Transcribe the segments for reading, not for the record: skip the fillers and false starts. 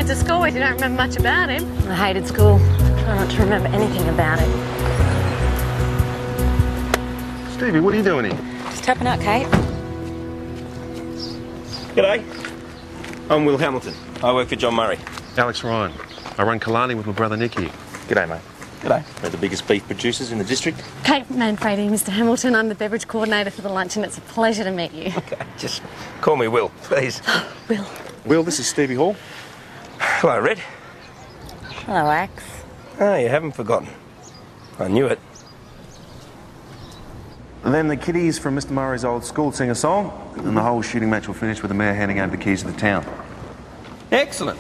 to school with. You don't remember much about him. I hated school. Try not to remember anything about it. Stevie, what are you doing here? Just tapping out, Kate. G'day. I'm Will Hamilton. I work for John Murray. Alex Ryan. I run Killarney with my brother Nick here. G'day, mate. G'day. We're the biggest beef producers in the district. Kate Manfredi, Mr. Hamilton. I'm the beverage coordinator for the lunch, and it's a pleasure to meet you. Okay, just call me Will, please. Will. Will, this is Stevie Hall. Hello, Red. Hello, Axe. Oh, you haven't forgotten. I knew it. And then the kiddies from Mr. Murray's old school sing a song, and the whole shooting match will finish with the mayor handing over the keys of the town. Excellent.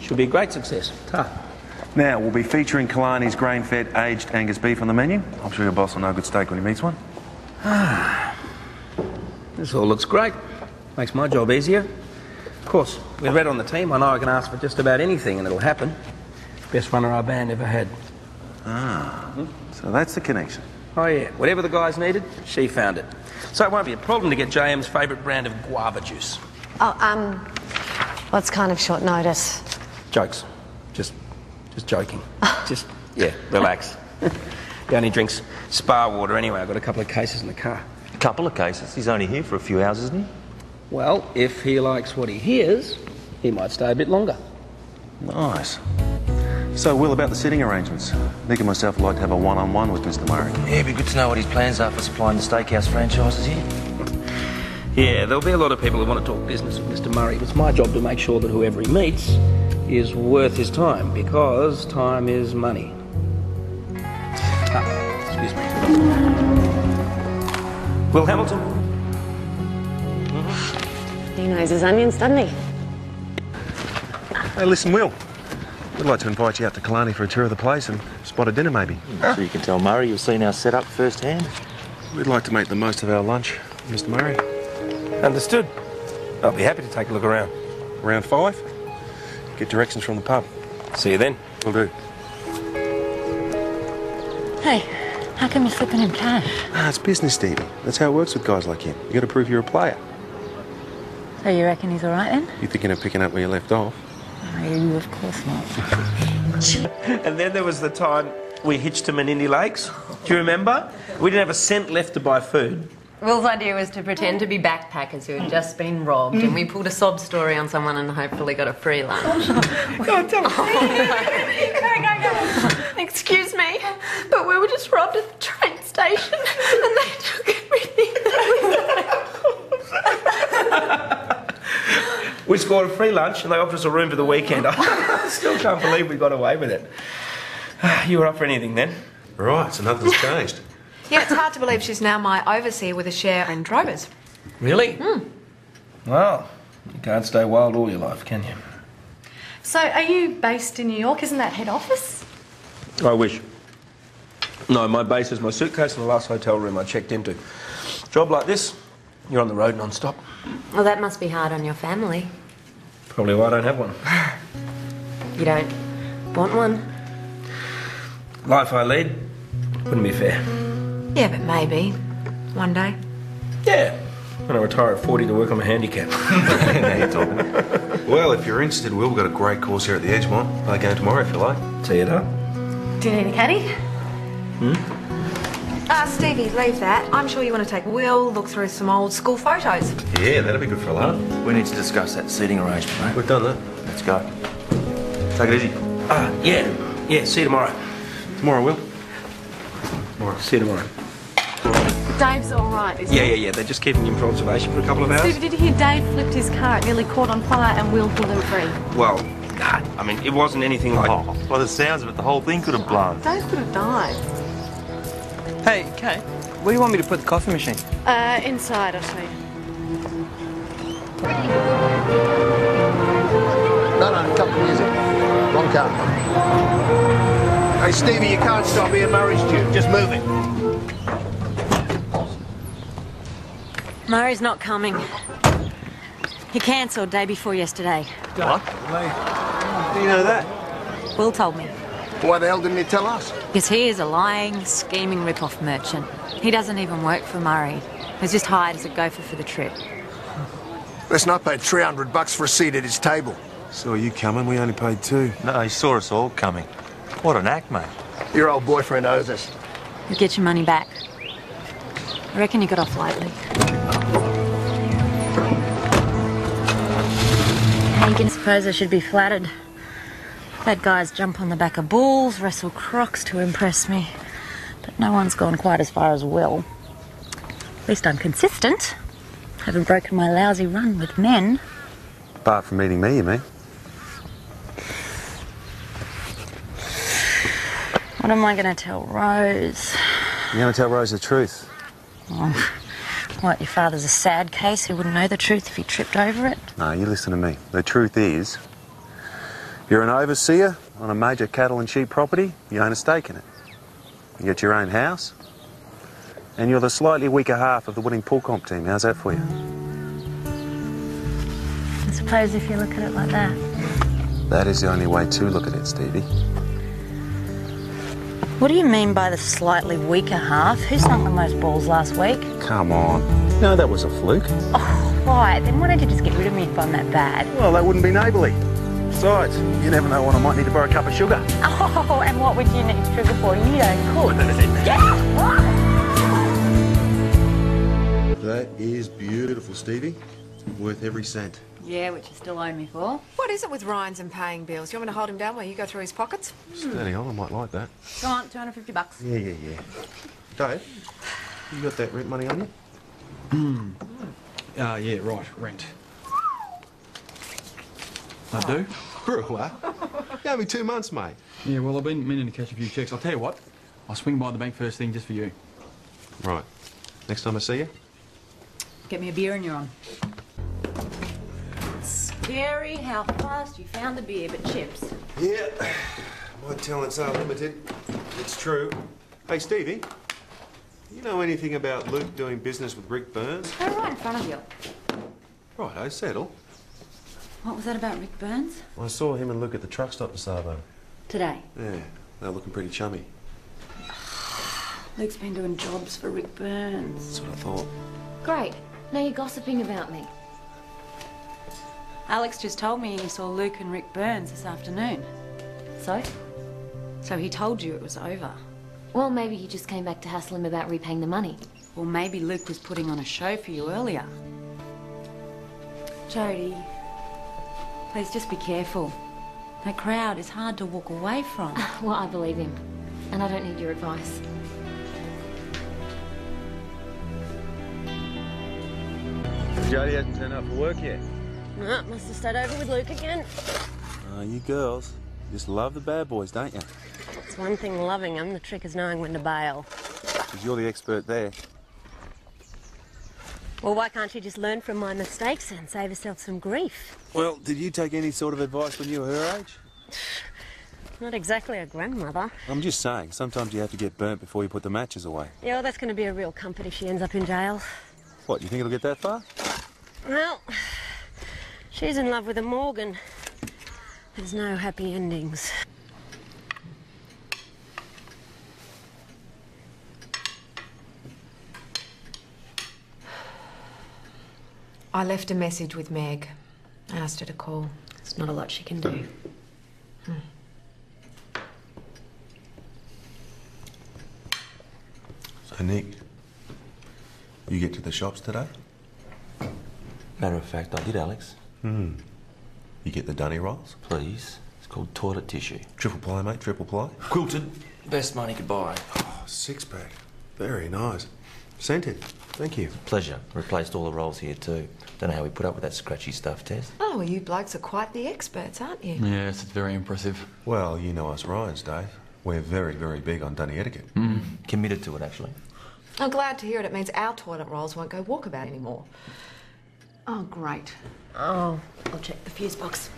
Should be a great success. Ta. Now, we'll be featuring Killarney's grain-fed aged Angus beef on the menu. I'm sure your boss will know a good steak when he meets one. This all looks great. Makes my job easier. Of course, with Red on the team, I know I can ask for just about anything and it'll happen. Best runner our band ever had. So that's the connection. Oh yeah, whatever the guys needed, she found it. So it won't be a problem to get JM's favourite brand of guava juice. Oh, what's kind of short notice? Jokes. Just joking. Yeah, relax. He only drinks spa water anyway. I've got a couple of cases in the car. A couple of cases? He's only here for a few hours, isn't he? Well, if he likes what he hears, he might stay a bit longer. Nice. So, Will, about the sitting arrangements. Nick and myself would like to have a one-on-one with Mr. Murray. Yeah, it'd be good to know what his plans are for supplying the steakhouse franchises here. Yeah, there'll be a lot of people who want to talk business with Mr. Murray. It's my job to make sure that whoever he meets is worth his time, because time is money. Excuse me. Will Hamilton? He knows his onions, doesn't he? Hey, listen, Will. We'd like to invite you out to Killarney for a tour of the place and spot a dinner, maybe. So you can tell Murray you've seen our setup firsthand. We'd like to make the most of our lunch, Mr. Murray. Understood. I'll be happy to take a look around. Around 5? Get directions from the pub. See you then. Will do. Hey, how come you're slipping him cash? It's business, Stevie. That's how it works with guys like him. You got to prove you're a player. So you reckon he's all right then? You thinking of picking up where you left off? No, of course not. And then there was the time we hitched him in Indy Lakes. Do you remember? We didn't have a cent left to buy food. Will's idea was to pretend to be backpackers who had just been robbed, and we pulled a sob story on someone and hopefully got a free lunch. Go on, tell us. Go. Excuse me, but we were just robbed at the train station and they took everything. We scored a free lunch and they offered us a room for the weekend. I still can't believe we got away with it. You were up for anything then? Right, so nothing's changed. Yeah, it's hard to believe she's now my overseer with a share in Drovers. Really? Well, you can't stay wild all your life, can you? So, are you based in New York? Isn't that head office? I wish. No, my base is my suitcase and the last hotel room I checked into. Job like this, you're on the road non-stop. Well, that must be hard on your family. Probably why I don't have one. You don't want one? Life I lead wouldn't be fair. Yeah, but maybe. One day. Yeah. When I retire at 40 to work on my handicap. Now you're talking. Well, if you're interested, Will, we've got a great course here at the Edgemont. Play a game tomorrow if you like. See you there. Do you need a caddy? Stevie, leave that. I'm sure you want to take Will, look through some old school photos. Yeah, that'd be good for a laugh. We need to discuss that seating arrangement, mate. We've done that. Let's go. Take it easy. Yeah, see you tomorrow. Tomorrow, Will. See you tomorrow. Dave's all right, isn't he? Yeah. They're just keeping him for observation for a couple of hours. Stevie, did you hear Dave flipped his car? It nearly caught on fire and Will pulled him free. Well, nah, I mean, it wasn't anything like... Oh, by the sounds of it, the whole thing could have blown. Dave could have died. Hey, Kate, where do you want me to put the coffee machine? Inside, I'll show you. No, cut the music. Wrong car. Hey, Stevie, you can't stop here. Murray's due. Just move it. Murray's not coming. He cancelled day before yesterday. What? How do you know that? Will told me. Why the hell didn't he tell us? Because he is a lying, scheming rip-off merchant. He doesn't even work for Murray. He's just hired as a gopher for the trip. Listen, I paid $300 for a seat at his table. Saw you coming. We only paid $2. No, he saw us all coming. What an act, mate. Your old boyfriend owes us. You'll get your money back. I reckon you got off lightly. I suppose I should be flattered. I've had guys jump on the back of bulls, wrestle crocs to impress me. But no one's gone quite as far as Will. At least I'm consistent. Haven't broken my lousy run with men. Apart from meeting me, you mean? What am I going to tell Rose? You're going to tell Rose the truth? Oh, what, your father's a sad case who wouldn't know the truth if he tripped over it? No, you listen to me. The truth is, you're an overseer on a major cattle and sheep property, you own a stake in it. You get your own house, and you're the slightly weaker half of the winning pool comp team. How's that for you? I suppose if you look at it like that. That is the only way to look at it, Stevie. What do you mean by the slightly weaker half? Who sunk the most balls last week? Come on. No, that was a fluke. Oh, right. Then why don't you just get rid of me if I'm that bad? Well, that wouldn't be neighbourly. Besides, you never know when I might need to borrow a cup of sugar. Oh, and what would you need sugar for? You don't cook. That is beautiful, Stevie. Worth every cent. Yeah, which you still owe me for. What is it with Ryan's and paying bills? You want me to hold him down while you go through his pockets? Steady on, I might like that. Go on, $250. Yeah. Dave, you got that rent money on you? Yeah, right, rent. I do? For a while. You owe me 2 months, mate. Yeah, well, I've been meaning to catch a few checks. I'll tell you what, I'll swing by the bank first thing just for you. Right. Next time I see you? Get me a beer and you're on. Scary how fast you found the beer, but chips. Yeah. My talents are limited. It's true. Hey, Stevie, you know anything about Luke doing business with Rick Burns? They're right in front of you. Righto, settle. What was that about Rick Burns? I saw him and Luke at the truck stop this Savo. Today. Yeah, they're looking pretty chummy. Luke's been doing jobs for Rick Burns. That's what I thought. Great. Now you're gossiping about me. Alex just told me he saw Luke and Rick Burns this afternoon. So? So he told you it was over. Well, maybe he just came back to hassle him about repaying the money. Or maybe Luke was putting on a show for you earlier. Jodie, please just be careful. That crowd is hard to walk away from. Well, I believe him. And I don't need your advice. Jodie hasn't turned up for work yet. Must have stayed over with Luke again. You girls just love the bad boys, don't you? It's one thing loving them, the trick is knowing when to bail. Because you're the expert there. Well, why can't you just learn from my mistakes and save yourself some grief? Well, did you take any sort of advice when you were her age? Not exactly a grandmother. I'm just saying, sometimes you have to get burnt before you put the matches away. Yeah, well, that's going to be a real comfort if she ends up in jail. What, you think it'll get that far? Well, she's in love with a Morgan. There's no happy endings. I left a message with Meg. I asked her to call. There's not a lot she can do. So, Nick, you get to the shops today? Matter of fact, I did, Alex. You get the dunny rolls? Please. It's called toilet tissue. Triple ply, mate, triple ply. Quilted. Best money could buy. Oh, 6-pack. Very nice. Scented. Thank you. Pleasure. Replaced all the rolls here too. Don't know how we put up with that scratchy stuff, Tess. Oh, well, you blokes are quite the experts, aren't you? Yes, it's very impressive. Well, you know us Ryans, Dave. We're very, very big on dunny etiquette. Committed to it, actually. I'm glad to hear it. It means our toilet rolls won't go walkabout anymore. Oh, great. Oh, I'll check the fuse box.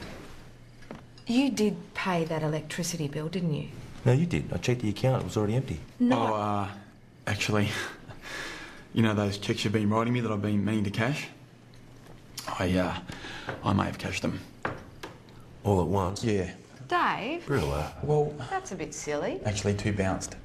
You did pay that electricity bill, didn't you? No, you did. I checked the account. It was already empty. No. Oh, actually, you know those checks you've been writing me that I've been meaning to cash? I may have cashed them. All at once? Yeah. Dave, Real Well, that's a bit silly. actually 2 bounced.